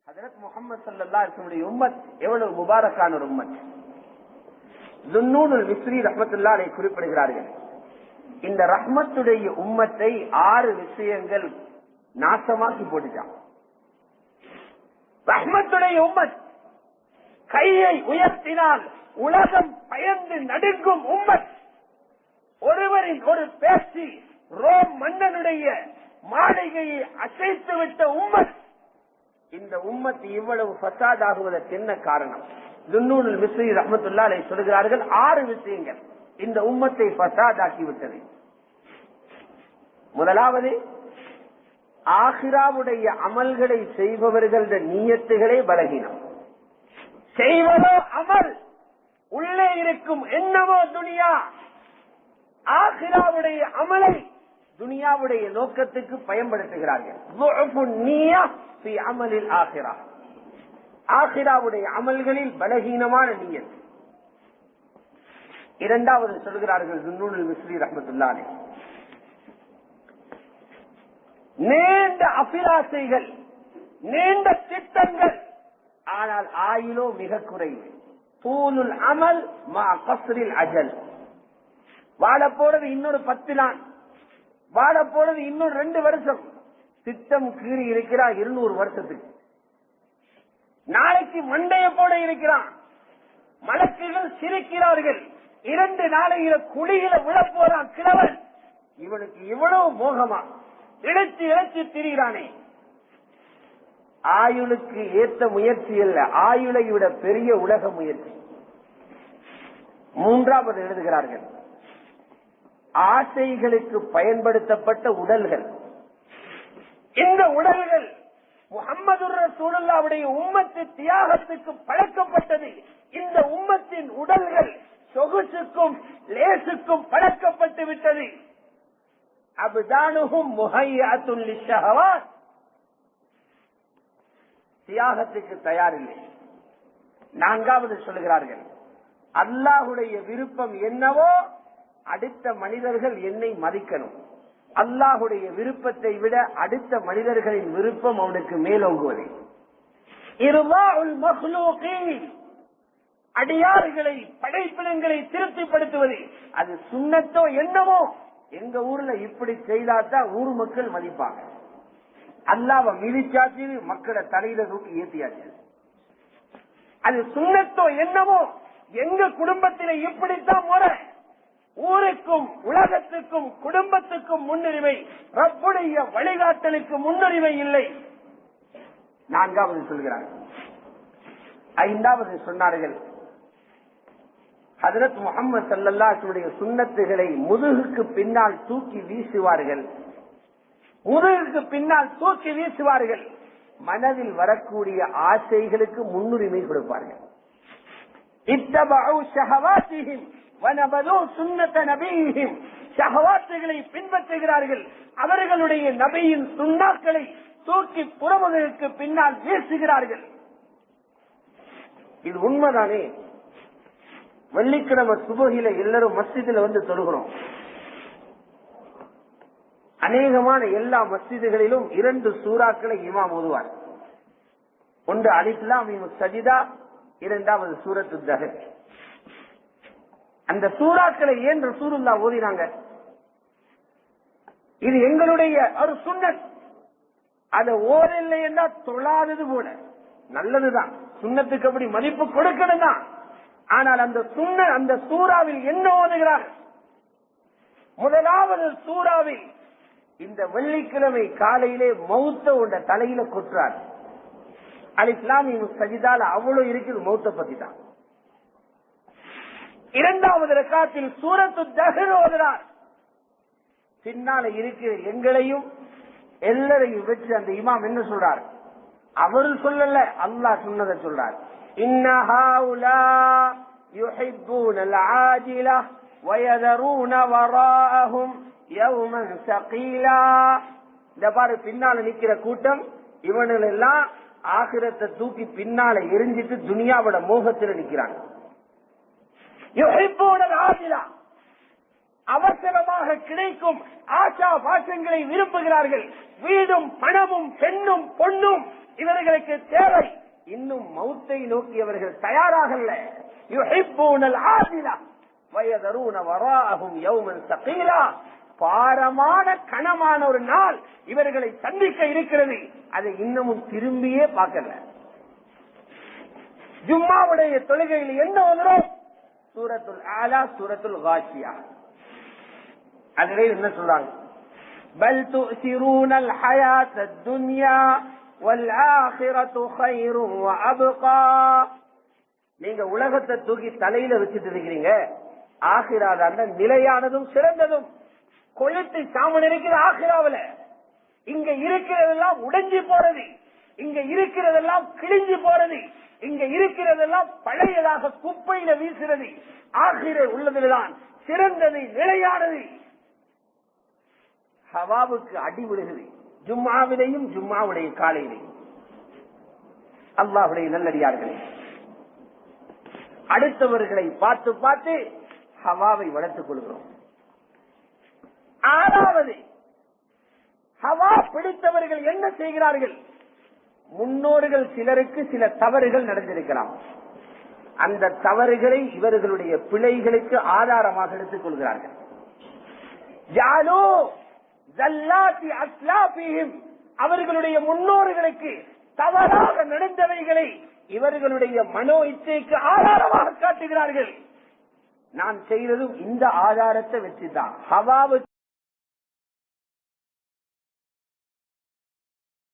ஹஜ்ரத் முஹம்மது ஸல்லல்லாஹு அலைஹி வஸல்லம் உம்மத் எவ்வளவு முபாரக்கான ஒரு உம்மத். துன்னூனுல் மிஸ்ரி ரஹ்மத்துல்லாஹி அலைஹி குறிப்பிடுகிறார்கள், இந்த ரஹ்மத்துடைய உம்மத்தை 6 விஷயங்கள் நாசமாக்கி போட்டுட்டான். ரஹ்மத்துடைய உம்மத் கையை உயர்த்தினால் உலகம் பயந்து நடுங்கும் உம்மத். ஒருவரின் ஒரு பேச்சு ரோம் மன்னனுடைய மாளிகையை அசைத்துவிட்ட உம்மத். இந்த உம்மத் இவ்வளவு ஃபசாத் ஆகுவதற்கு என்ன காரணம்? துன்னூனுல் மிஸ்ரி ரஹ்மத்துல்லாஹி அலைஹி சொல்கிறார்கள், 6 விஷயங்கள் இந்த உம்மத்தை ஃபசாத் ஆக்கிவிட்டது. முதலாவது, ஆகிராவுடைய அமல்களை செய்பவர்களுடைய நியத்துகளே பலகீனம். செய்வதோ அமல், உள்ளே இருக்கும் என்னவோ துனியா. ஆகிராவுடைய அமலை துனியாவுடைய நோக்கத்துக்கு பயன்படுத்துகிறார்கள். ஆகிராவுடைய அமல்களில் பலகீனமான நியத். இரண்டாவது சொல்கிறார்கள் துன்னூனுல் மிஸ்ரி ரஹ்மத்துல்லாஹி அலைஹி, நீண்ட அபிலாசைகள், நீண்ட திட்டங்கள், ஆனால் ஆயுளோ மிக குறைவு. தூலுல் அமல் மா கஸ்ரில் அஜல். வாழ போறது இன்னொரு 10 நாள், வாழ போறது இன்னொரு 2 வருஷம். திட்டம் கீறி இருக்கிறான் 200 வருஷத்துக்கு. நாளைக்கு மண்டைய போட இருக்கிறான். மலக்குகள் சிரிக்கிறார்கள். 2 நாளையில குழியில விழ போறான் கிழவன். இவனுக்கு இவ்வளவு மோகமா இழைச்சு இழைச்சு திரிகிறானே. ஆயுளுக்கு ஏற்ற முயற்சி அல்ல, ஆயுளை விட பெரிய உலக முயற்சி. மூன்றாவது எழுதுகிறார்கள், ஆசைகளுக்கு பயன்படுத்தப்பட்ட உடல்கள். இந்த உடல்கள் முஹம்மது ரசூலுல்லாஹ்வுடைய உம்மத்து தியாகத்துக்கு பழக்கப்பட்டது. இந்த உம்மத்தின் உடல்கள் சொகுசுக்கும் லேசுக்கும் பழக்கப்பட்டு விட்டது. அப்தானுஹும் முஹய்யத்துன் லிஷ்ஷஹவாத். தியாகத்துக்கு தயாரில்லை. நான்காவது சொல்கிறார்கள், அல்லாஹ்வுடைய விருப்பம் என்னவோ அடுத்த மனிதர்கள் என்னை மதிக்கணும். அல்லாஹ்வுடைய விருப்பத்தை விட அடுத்த மனிதர்களின் விருப்பம் அவனுக்கு மேலோங்குவது. இர்வாஉல் மக்லூகீன், அடியார்களை படைப்பினங்களை திருப்திப்படுத்துவது. அது சுன்னத்தோ என்னவோ, எங்க ஊர்ல இப்படி செய்தாதான் ஊர் மக்கள் மதிப்பாங்க. அல்லாஹ்வை மிதிச்சாச்சு, மக்களை தலையில தூக்கி ஏத்தியாச்சு. அது சுன்னத்தோ என்னவோ, எங்க குடும்பத்தில இப்படித்தான் முறை. ஊருக்கும் உலகத்துக்கும் குடும்பத்துக்கும் முன்னுரிமை, ரப்புடைய வழிகாட்டலுக்கு முன்னுரிமை இல்லை. நான்காவது சொல்கிறார்கள். ஐந்தாவது சொன்னார்கள், ஹஜ்ரத் முஹம்மது ஸல்லல்லாஹு அலைஹி வஸல்லம் சுன்னத்துகளை முதுகுக்கு பின்னால் தூக்கி வீசுவார்கள். முதுகுக்கு பின்னால் தூக்கி வீசுவார்கள். மனதில் வரக்கூடிய ஆசைகளுக்கு முன்னுரிமை கொடுப்பார்கள். இத்தபஉ ஷஹவாத்திஹிம் வனபது சுன்னத நபியிஹிம். ஷஹவாத்துகளை பின்பற்றுகிறார்கள். அவர்களுடைய நபியின் சுன்னாக்களை தூக்கி புறமுதுகுக்கு பின்னால் வீசுகிறார்கள். இது உண்மைதானே? வெள்ளிக்கிழமை சுபஹில எல்லாரும் மஸ்ஜிதில் வந்து தொழுகிறோம். அநேகமான எல்லா மஸ்ஜிதுகளிலும் 2 சூறாக்களை இமாம் ஓதுவார். ஒன்று அலிஃப் லாம் மீம் சஜிதா, இரண்டாவது சூரத்து தஹர். அந்த சூறாக்களை ஏன் ரசூலுல்லாஹ் ஓதினாங்க? இது எங்களுடைய ஒரு சுன்னத். அதை ஓதவில்லை என்றால் தொழாதது போல. நல்லதுதான், சுன்னத்துக்கு அப்படி மதிப்பு கொடுக்கணும் தான். ஆனால் அந்த சூறாவில் என்ன ஓதுகிறார்? முதலாவது சூறாவில் இந்த வெள்ளிக்கிழமை காலையிலே மௌத்த உண்ட தலையில கொற்றார். அலிஃப் லாம் மீம் சஜிதால அவ்வளவு இருக்குது மௌத்த பத்தி தான். இரண்டாவது ரக்காத்தில் சூரத்து தஹர் ஓதுகிறார். பின்னால இருக்கிற எங்களையும் எல்லாரையும் வச்சு அந்த இமாம் என்ன சொல்றார்? அவரு சொல்லல, அல்லாஹ் சொன்னதை சொல்றார். இன்ன ஹாஉலா யுஹிப்பூனல் ஆஜிலா வயதரூன வராஅஹும் யௌமன் ஸகீலா. இந்த பாரு, பின்னால நிக்கிற கூட்டம் இவனுகள் எல்லாம் ஆகிரத்தை தூக்கி பின்னால எரிஞ்சிட்டு துனியாவோட மோகத்தில் நிக்கிறாங்க. யுஹிப்பூனல் ஆஜிலா, அவசரமாக கிடைக்கும் ஆசா பாசங்களை விரும்புகிறார்கள். வீடும் பணமும் பெண்ணும் பொண்ணும் இவர்களுக்கு தேவை. இன்னும் மௌத்தை நோக்கியவர்கள் தயாராகல. யுஹிப்பூனல் ஆஜிலா வயதரூன வராஅஹும் யௌமன் ஸகீலா. பாரமான கனமான ஒரு நாள் இவர்களை சந்திக்க இருக்கிறது. அதை இன்னமும் திரும்பியே பார்க்கல. ஜும்மாவுடைய தொழுகையில் என்ன வரும்? சூரத்துல் ஆலா, சூரத்துல் காஷியா. அதிலே என்ன சொல்றாங்க? பல் துஸிரூனல் ஹயாத்தத் துன்யா வல் ஆখিরাতু கைரும் வ அப்கா. நீங்க உலகத்தை தூக்கி தலையில வச்சிட்டு இருக்கீங்க. ஆகிராதான் நிலையானதும் சிறந்ததும். கொளுத்து சாமன் இருக்கிற ஆகிராவில இங்க இருக்கிறதெல்லாம் உடைஞ்சு போறது, இங்க இருக்கிறதெல்லாம் கிழிஞ்சு போறது, இங்க இருக்கிறதெல்லாம் பழையதாக குப்பையில வீசுறது. ஆகிரே உள்ளதில்தான் சிறந்தது, நிலையானது. ஹவாவுக்கு அடி விடுகிறது ஜும்மாவிலையும் ஜும்மாவுடைய காலையிலையும். அல்லாஹ்வுடைய நல்லடியார்களே, அடுத்தவர்களை பார்த்து பார்த்து ஹவாவை வளர்த்துக் கொள்கிறோம். ஆறாவது, ஹவா பிடித்தவர்கள் என்ன செய்கிறார்கள்? முன்னோர்கள் சிலருக்கு சில தவறுகள் நடந்திருக்கலாம். அந்த தவறுகளை இவர்களுடைய பிழைகளுக்கு ஆதாரமாக எடுத்துக் கொள்கிறார்கள். ஜாலூ ஜல்லாத்தி அஸ்லாஃபிஹிம், அவர்களுடைய முன்னோர்களுக்கு தவறாக நடந்தவைகளை இவர்களுடைய மனோ இச்சைக்கு ஆதாரமாக காட்டுகிறார்கள். நான் செய்ததும் இந்த ஆதாரத்தை வச்சுதான். ஹவாவுக்கு